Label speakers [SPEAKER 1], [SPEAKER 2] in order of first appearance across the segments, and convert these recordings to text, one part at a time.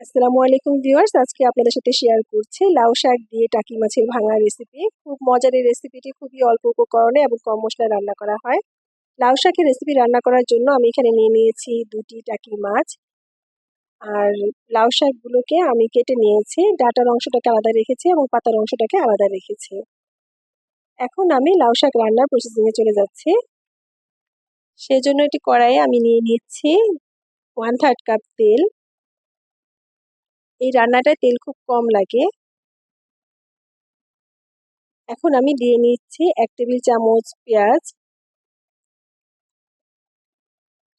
[SPEAKER 1] আসসালামু আলাইকুম ভিউয়ার্স, আজকে আপনাদের সাথে শেয়ার করছি লাউ শাক দিয়ে টাকি মাছের ভাঙা রেসিপি। খুব মজার এই রেসিপিটি খুবই অল্প উপকরণে এবং কম মশলায় রান্না করা হয়। লাউ শাকের রেসিপি রান্না করার জন্য আমি এখানে নিয়ে নিয়েছি 2টি টাকি মাছ। আর লাউ শাকগুলোকে আমি কেটে নিয়েছি, ডাঁটার অংশটাকে আলাদা রেখেছি এবং পাতার অংশটাকে আলাদা রেখেছি। এখন আমি লাউ শাক রান্নার প্রসেসিংয়ে চলে যাচ্ছি। সেজন্য একটি কড়াইয়ে আমি নিয়ে নিচ্ছি 1/3 কাপ তেল। এই রান্নাটায় তেল খুব কম লাগে। এখন আমি দিয়ে নিচ্ছি 1 টেবিল চামচ পেঁয়াজ,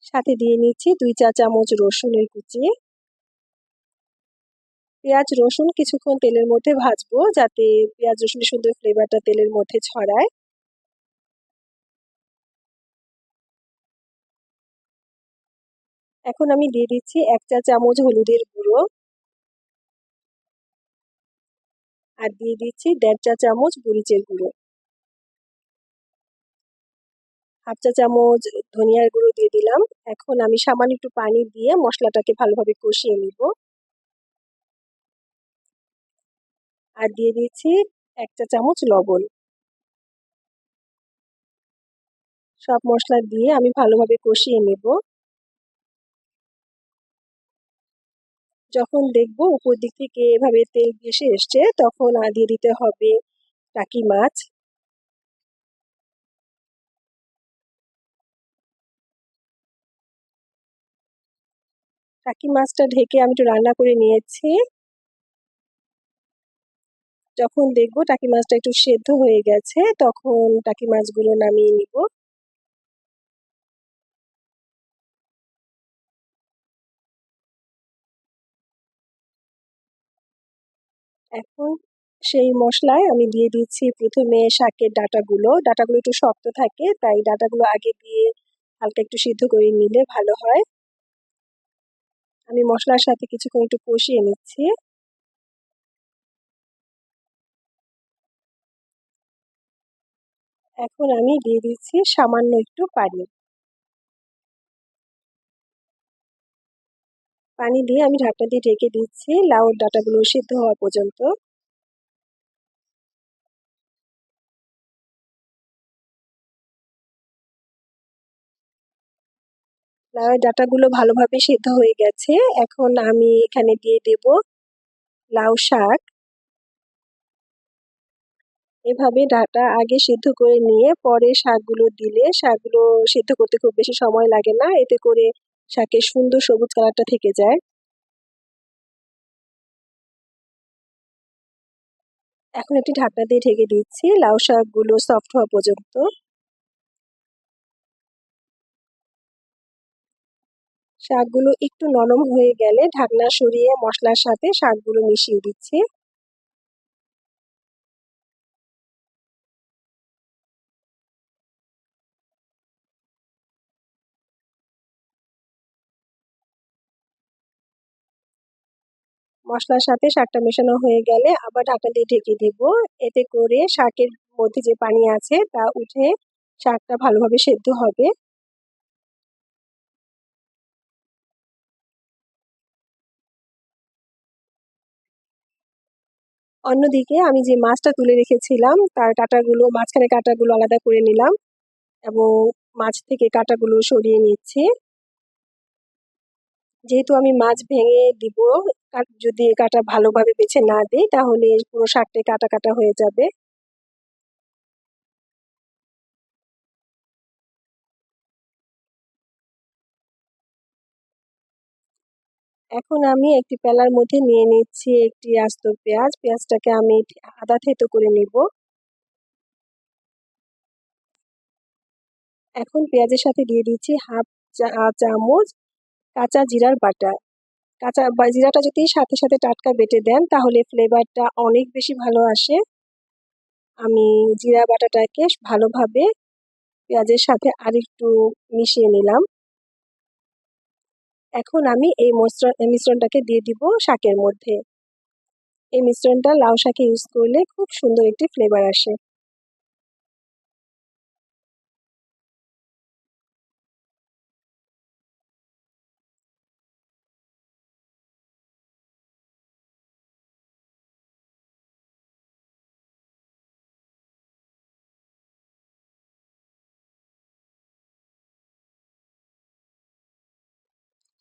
[SPEAKER 1] সাথে দিয়ে নিচ্ছি 2 চা চামচ রসুনের কুচি। পেঁয়াজ রসুন কিছুক্ষণ তেলের মধ্যে ভাজবো, যাতে পেঁয়াজ রসুনের সুন্দর ফ্লেভারটা তেলের মধ্যে ছড়ায়। এখন আমি দিয়ে দিচ্ছি 1 চা চামচ হলুদের গুঁড়ো আর দিয়ে দিচ্ছি 1.5 চা চামচ মরিচের গুঁড়ো। হাফ চা চামচ ধনিয়ার গুঁড়ো দিয়ে দিলাম। এখন আমি সামান্য একটু পানি দিয়ে মশলাটাকে ভালোভাবে কষিয়ে নিব। আর দিয়ে দিচ্ছি 1 চা চামচ লবণ। সব মশলা দিয়ে আমি ভালোভাবে কষিয়ে নেব। যখন দেখবো উপর দিক থেকে এভাবে তেল ভেসে এসছে, তখন দিয়ে দিতে হবে টাকি মাছ। টাকি মাছটা ঢেকে আমি একটু রান্না করে নিয়েছি। যখন দেখবো টাকি মাছটা একটু সেদ্ধ হয়ে গেছে, তখন টাকি মাছগুলো নামিয়ে নিব। এখন সেই মশলায় আমি দিয়ে দিচ্ছি প্রথমে শাকের ডাঁটাগুলো একটু শক্ত থাকে, তাই ডাঁটাগুলো আগে দিয়ে হালকা একটু সিদ্ধ করে নিলে ভালো হয়। আমি মশলার সাথে কিছুক্ষণ একটু কষিয়ে নিচ্ছি। এখন আমি দিয়ে দিচ্ছি সামান্য একটু পানি। পানি দিয়ে আমি ঢাকনা দিয়ে ঢেকে দিচ্ছি লাউর ডাঁটাগুলো সিদ্ধ হওয়া পর্যন্ত। লাউয়ের ডাঁটাগুলো ভালোভাবে সিদ্ধ হয়ে গেছে। এখন আমি এখানে দিয়ে দেব লাউ শাক। এভাবে ডাঁটা আগে সিদ্ধ করে নিয়ে পরে শাকগুলো দিলে শাকগুলো সিদ্ধ করতে খুব বেশি সময় লাগে না, এতে করে শাকের সুন্দর সবুজ কালারটা থেকে যায়। এখন একটি ঢাকনা দিয়ে ঢেকে দিচ্ছি লাউ শাকগুলো সফট হওয়া পর্যন্ত। শাকগুলো একটু নরম হয়ে গেলে ঢাকনা সরিয়ে মশলার সাথে শাকগুলো মিশিয়ে দিচ্ছি। মশলার সাথে শাকটা মেশানো হয়ে গেলে আবার ঢাকনা দিয়ে ঢেকে দিব। এতে করে শাকের মধ্যে যে পানি আছে তা উঠে শাকটা ভালোভাবে সেদ্ধ হবে। অন্যদিকে আমি যে মাছটা তুলে রেখেছিলাম তার মাঝখানে কাঁটাগুলো আলাদা করে নিলাম এবং মাছ থেকে কাঁটাগুলো সরিয়ে নিচ্ছি। যেহেতু আমি মাছ ভেঙে দিব, যদি কাঁটা ভালোভাবে বেছে না দিই তাহলে পুরো শাকটাই কাটা কাটা হয়ে যাবে। এখন আমি একটি পেলার মধ্যে নিয়ে নিচ্ছি একটি আস্ত পেঁয়াজ। পেঁয়াজটাকে আমি আধা থেতো করে নিব। এখন পেঁয়াজের সাথে দিয়ে দিচ্ছি হাফ চামচ কাঁচা জিরার বাটা। জিরাটা যদি সাথে সাথে টাটকা বেটে দেন তাহলে ফ্লেভারটা অনেক বেশি ভালো আসে। আমি জিরা বাটাটাকে ভালোভাবে পেঁয়াজের সাথে আরেকটু মিশিয়ে নিলাম। এখন আমি এই মিশ্রণটাকে দিয়ে দিব শাকের মধ্যে। এই মিশ্রণটা লাউ শাকে ইউজ করলে খুব সুন্দর একটি ফ্লেভার আসে।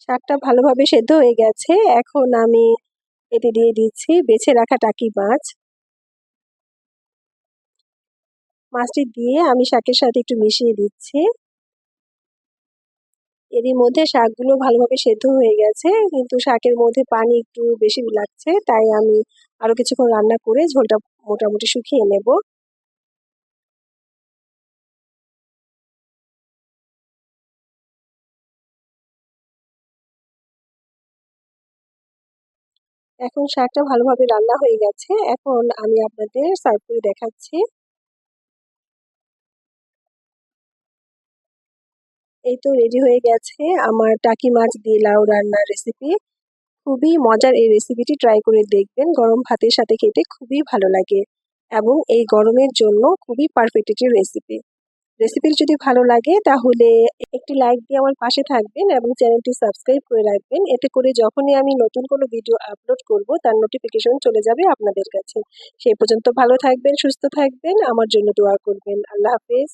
[SPEAKER 1] শাকটা ভালোভাবে সেদ্ধ হয়ে গেছে। এখন আমি এতে দিয়ে দিচ্ছি বেছে রাখা টাকি মাছ। মাছটি দিয়ে আমি শাকের সাথে একটু মিশিয়ে দিচ্ছি। এরই মধ্যে শাকগুলো ভালোভাবে সেদ্ধ হয়ে গেছে, কিন্তু শাকের মধ্যে পানি একটু বেশি লাগছে, তাই আমি আরো কিছুক্ষণ রান্না করে ঝোলটা মোটামুটি শুকিয়ে নেব। এখন শাকটা ভালোভাবে রান্না হয়ে গেছে। এখন আমি আপনাদের সার্ভ করে দেখাচ্ছি। এই তো রেডি হয়ে গেছে আমার টাকি মাছ দিয়ে লাউ রান্নার রেসিপি। খুবই মজার এই রেসিপিটি ট্রাই করে দেখবেন। গরম ভাতের সাথে খেতে খুবই ভালো লাগে এবং এই গরমের জন্য খুবই পারফেক্ট একটি রেসিপি। রেসিপিটি যদি ভালো লাগে তাহলে একটি লাইক দিয়ে আমার পাশে থাকবেন এবং চ্যানেলটি সাবস্ক্রাইব করে রাখবেন। এতে করে যখনই আমি নতুন কোনো ভিডিও আপলোড করব তার নোটিফিকেশন চলে যাবে আপনাদের কাছে। সেই পর্যন্ত ভালো থাকবেন, সুস্থ থাকবেন, আমার জন্য দোয়া করবেন। আল্লাহ হাফেজ।